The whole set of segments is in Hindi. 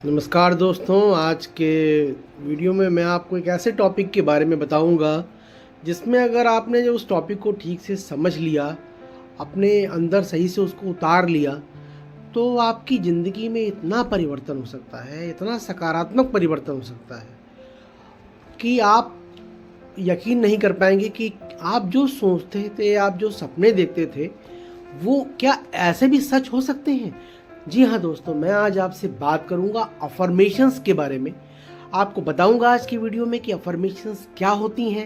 नमस्कार दोस्तों, आज के वीडियो में मैं आपको एक ऐसे टॉपिक के बारे में बताऊंगा जिसमें अगर आपने जो उस टॉपिक को ठीक से समझ लिया, अपने अंदर सही से उसको उतार लिया, तो आपकी ज़िंदगी में इतना परिवर्तन हो सकता है, इतना सकारात्मक परिवर्तन हो सकता है कि आप यकीन नहीं कर पाएंगे कि आप जो सोचते थे, आप जो सपने देखते थे, वो क्या ऐसे भी सच हो सकते हैं। जी हाँ दोस्तों, मैं आज आपसे बात करूंगा अफर्मेशंस के बारे में। आपको बताऊंगा आज की वीडियो में कि अफर्मेशंस क्या होती हैं,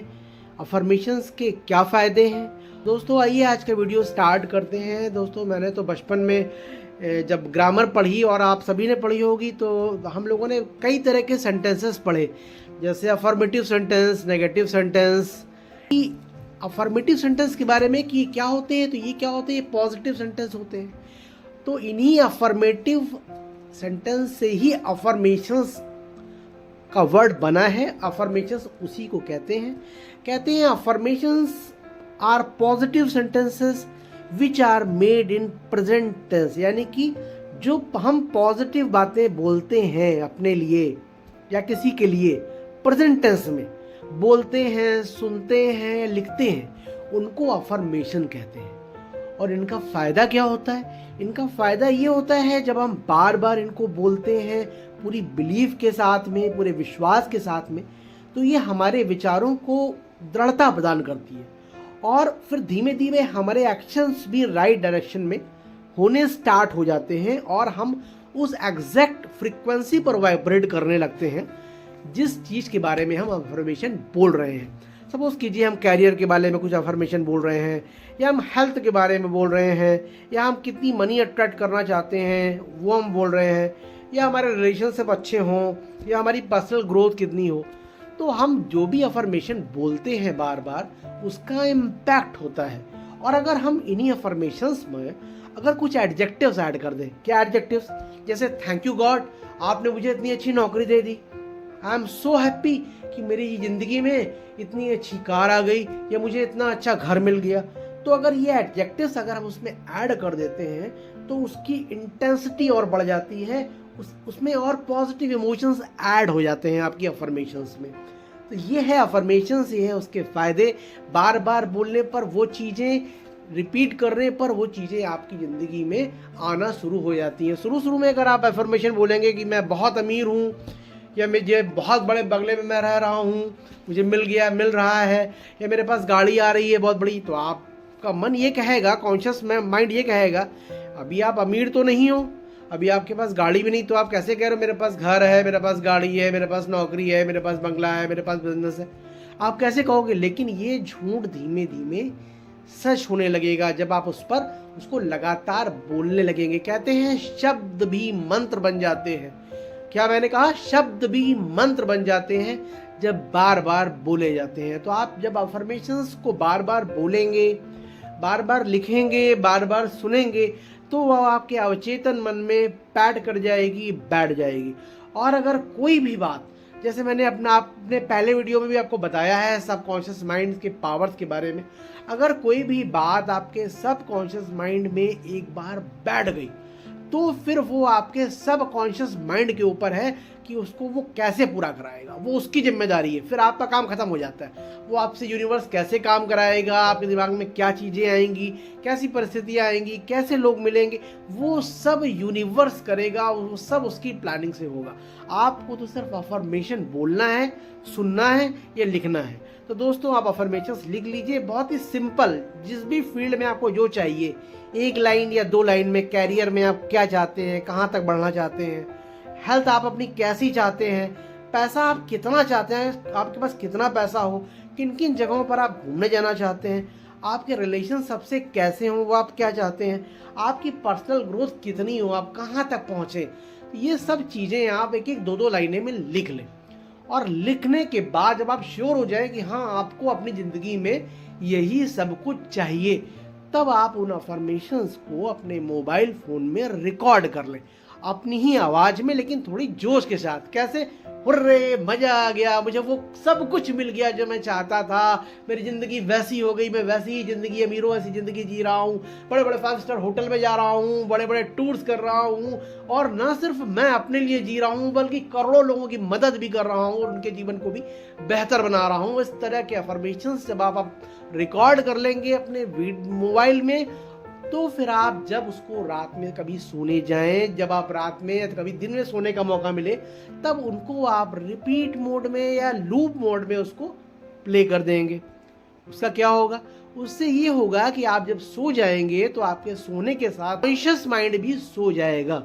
अफर्मेशंस के क्या फ़ायदे हैं। दोस्तों आइए आज का वीडियो स्टार्ट करते हैं। दोस्तों मैंने तो बचपन में जब ग्रामर पढ़ी और आप सभी ने पढ़ी होगी, तो हम लोगों ने कई तरह के सेंटेंसेस पढ़े, जैसे affirmative sentence, negative sentence. Affirmative sentence के बारे में कि क्या होते हैं, तो ये क्या होते हैं, पॉजिटिव सेंटेंस होते हैं। तो इन्हीं अफर्मेटिव सेंटेंस से ही अफर्मेशंस का वर्ड बना है। अफर्मेशंस उसी को कहते हैं affirmations are positive sentences which are made in present tense, यानी कि जो हम पॉजिटिव बातें बोलते हैं अपने लिए या किसी के लिए प्रेजेंट टेंस में बोलते हैं, सुनते हैं, लिखते हैं, उनको अफर्मेशन कहते हैं। और इनका फ़ायदा क्या होता है? इनका फ़ायदा ये होता है, जब हम बार बार इनको बोलते हैं पूरी बिलीफ के साथ में, पूरे विश्वास के साथ में, तो ये हमारे विचारों को दृढ़ता प्रदान करती है और फिर धीमे धीमे हमारे एक्शंस भी राइट डायरेक्शन में होने स्टार्ट हो जाते हैं और हम उस एग्जैक्ट फ्रीक्वेंसी पर वाइब्रेट करने लगते हैं जिस चीज़ के बारे में हम अफर्मेशन बोल रहे हैं। सपोज कीजिए हम कैरियर के बारे में कुछ अफर्मेशन बोल रहे हैं, या हम हेल्थ के बारे में बोल रहे हैं, या हम कितनी मनी अट्रैक्ट करना चाहते हैं वो हम बोल रहे हैं, या हमारे रिलेशनशिप अच्छे हों, या हमारी पर्सनल ग्रोथ कितनी हो। तो हम जो भी अफर्मेशन बोलते हैं बार बार, उसका इम्पैक्ट होता है। और अगर हम इन्हीं अफर्मेशंस में अगर कुछ एडजेक्टिव्स ऐड कर दें, क्या एडजेक्टिव्स, जैसे थैंक यू गॉड, आपने मुझे इतनी अच्छी नौकरी दे दी, आई एम सो हैप्पी कि मेरी ज़िंदगी में इतनी अच्छी कार आ गई, या मुझे इतना अच्छा घर मिल गया। तो अगर ये एडजेक्टिव्स अगर हम उसमें ऐड कर देते हैं तो उसकी इंटेंसिटी और बढ़ जाती है, उसमें और पॉजिटिव इमोशंस ऐड हो जाते हैं आपकी अफर्मेशंस में। तो ये है अफर्मेशंस, ये है उसके फ़ायदे। बार बार बोलने पर, वो चीज़ें रिपीट करने पर, वो चीज़ें आपकी ज़िंदगी में आना शुरू हो जाती हैं। शुरू में अगर आप अफर्मेशन बोलेंगे कि मैं बहुत अमीर हूँ, या मुझे बहुत बड़े बंगले में मैं रह रहा हूँ, मुझे मिल रहा है, या मेरे पास गाड़ी आ रही है बहुत बड़ी, तो आपका मन ये कहेगा, कॉन्शियस माइंड ये कहेगा, अभी आप अमीर तो नहीं हो, अभी आपके पास गाड़ी भी नहीं, तो आप कैसे कह रहे हो मेरे पास घर है, मेरे पास गाड़ी है, मेरे पास नौकरी है, मेरे पास बंगला है, मेरे पास बिजनेस है, आप कैसे कहोगे? लेकिन ये झूठ धीमे धीमे सच होने लगेगा जब आप उसको लगातार बोलने लगेंगे। कहते हैं शब्द भी मंत्र बन जाते हैं। क्या मैंने कहा? शब्द भी मंत्र बन जाते हैं जब बार बार बोले जाते हैं। तो आप जब अफर्मेशंस को बार बार बोलेंगे, बार बार लिखेंगे, बार बार सुनेंगे, तो वह आपके अवचेतन मन में पैड कर जाएगी, बैठ जाएगी। और अगर कोई भी बात, जैसे मैंने अपने पहले वीडियो में भी आपको बताया है सबकॉन्शियस माइंड के पावर्स के बारे में, अगर कोई भी बात आपके सबकॉन्शियस माइंड में एक बार बैठ गई, तो फिर वो आपके सबकॉन्शियस माइंड के ऊपर है कि उसको वो कैसे पूरा कराएगा, वो उसकी जिम्मेदारी है। फिर आपका काम खत्म हो जाता है। वो आपसे यूनिवर्स कैसे काम कराएगा, आपके दिमाग में क्या चीज़ें आएंगी, कैसी परिस्थितियाँ आएंगी, कैसे लोग मिलेंगे, वो सब यूनिवर्स करेगा, वो सब उसकी प्लानिंग से होगा। आपको तो सिर्फ अफर्मेशन बोलना है, सुनना है या लिखना है। तो दोस्तों आप अफर्मेशंस लिख लीजिए, बहुत ही सिंपल, जिस भी फील्ड में आपको जो चाहिए, 1 लाइन या 2 लाइन में। कैरियर में आप क्या चाहते हैं, कहाँ तक बढ़ना चाहते हैं, हेल्थ आप अपनी कैसी चाहते हैं, पैसा आप कितना चाहते हैं, आपके पास कितना पैसा हो, किन किन जगहों पर आप घूमने जाना चाहते हैं, आपके रिलेशन सबसे कैसे हों, वो आप क्या चाहते हैं, आपकी पर्सनल ग्रोथ कितनी हो, आप कहाँ तक पहुँचे, ये सब चीज़ें आप 1-1, 2-2 लाइनें में लिख लें। और लिखने के बाद जब आप श्योर हो जाए कि हाँ आपको अपनी ज़िंदगी में यही सब कुछ चाहिए, तब आप उन अफर्मेशंस को अपने मोबाइल फ़ोन में रिकॉर्ड कर लें। अपनी ही आवाज़ में, लेकिन थोड़ी जोश के साथ। कैसे? हुर्रे, मज़ा आ गया, मुझे वो सब कुछ मिल गया जो मैं चाहता था, मेरी ज़िंदगी वैसी हो गई, मैं वैसी ही ज़िंदगी, अमीरों वैसी ज़िंदगी जी रहा हूँ, बड़े बड़े 5 स्टार होटल में जा रहा हूँ, बड़े बड़े टूर्स कर रहा हूँ, और ना सिर्फ मैं अपने लिए जी रहा हूँ बल्कि करोड़ों लोगों की मदद भी कर रहा हूँ और उनके जीवन को भी बेहतर बना रहा हूँ। इस तरह के अफर्मेशंस जब आप रिकॉर्ड कर लेंगे अपने मोबाइल में, तो फिर आप जब उसको रात में कभी सोने जाएं, जब आप रात में या कभी दिन में सोने का मौका मिले, तब उनको आप रिपीट मोड में या लूप मोड में उसको प्ले कर देंगे। उसका क्या होगा? उससे ये होगा कि आप जब सो जाएंगे तो आपके सोने के साथ कॉन्शियस माइंड भी सो जाएगा।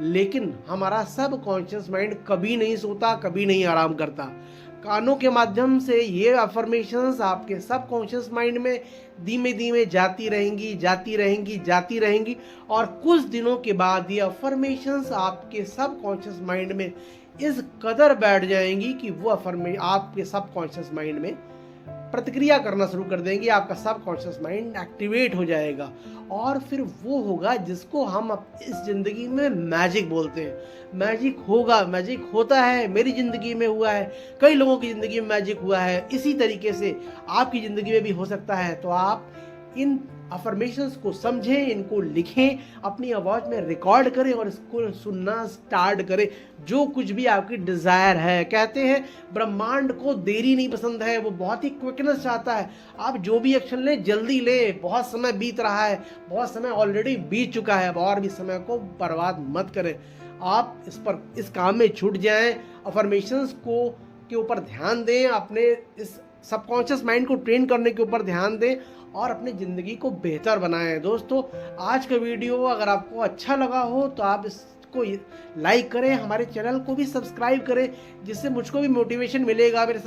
लेकिन हमारा सब कॉन्शियस माइंड कभी नहीं सोता, कभी नहीं आराम करता। कानों के माध्यम से ये अफर्मेशंस आपके सब कॉन्शियस माइंड में धीमे धीमे जाती रहेंगी, जाती रहेंगी, जाती रहेंगी, और कुछ दिनों के बाद ये अफर्मेशंस आपके सब कॉन्शियस माइंड में इस कदर बैठ जाएंगी कि वो आपके सब कॉन्शियस माइंड में प्रतिक्रिया करना शुरू कर देंगे। आपका सब कॉन्शियस माइंड एक्टिवेट हो जाएगा, और फिर वो होगा जिसको हम इस ज़िंदगी में मैजिक बोलते हैं। मैजिक होगा, मैजिक होता है, मेरी ज़िंदगी में हुआ है, कई लोगों की ज़िंदगी में मैजिक हुआ है, इसी तरीके से आपकी ज़िंदगी में भी हो सकता है। तो आप इन अफर्मेशंस को समझें, इनको लिखें, अपनी आवाज़ में रिकॉर्ड करें और इसको सुनना स्टार्ट करें। जो कुछ भी आपकी डिज़ायर है, कहते हैं ब्रह्मांड को देरी नहीं पसंद है, वो बहुत ही क्विकनेस चाहता है। आप जो भी एक्शन लें जल्दी लें, बहुत समय बीत रहा है, बहुत समय ऑलरेडी बीत चुका है, और भी समय को बर्बाद मत करें। आप इस काम में छूट जाएं, अफर्मेशंस के ऊपर ध्यान दें, अपने इस सबकॉन्शियस माइंड को ट्रेन करने के ऊपर ध्यान दें और अपनी ज़िंदगी को बेहतर बनाएं। दोस्तों, आज का वीडियो अगर आपको अच्छा लगा हो तो आप इसको लाइक करें, हमारे चैनल को भी सब्सक्राइब करें, जिससे मुझको भी मोटिवेशन मिलेगा। मेरे